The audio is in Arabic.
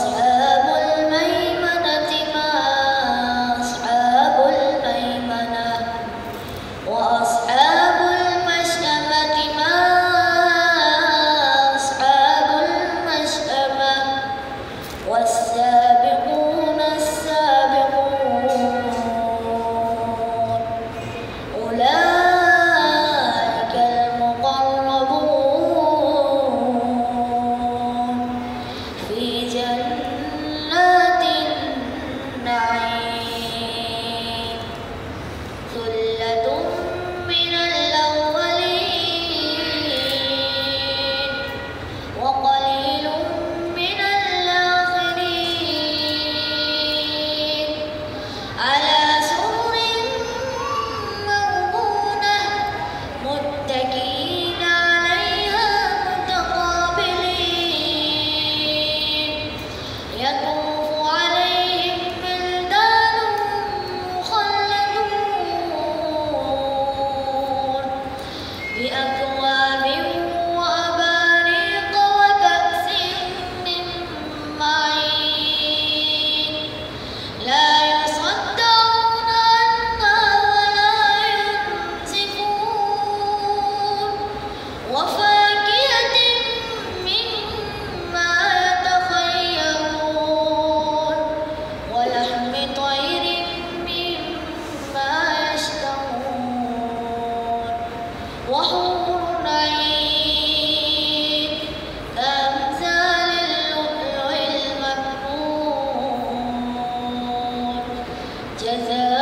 وأصحاب الميمنة ما أصحاب الميمنة وأصحاب المشأمة ما أصحاب المشأمة والسابقون السابقون أولئك المقربون في جنات النعيم ثلة من الأولين وقليل من الآخرين على سرر موضونة متكئين عليها متقابلين يطوف عليهم ولدان مخلدون بأكواب وأباريق وكأس من معين لا يصدعون عنها ولا ينزفون وفاكهة مما يتخيرون ولحم طير مما يشتهون وحور عين كأمثال اللؤلؤ المكنون جزاء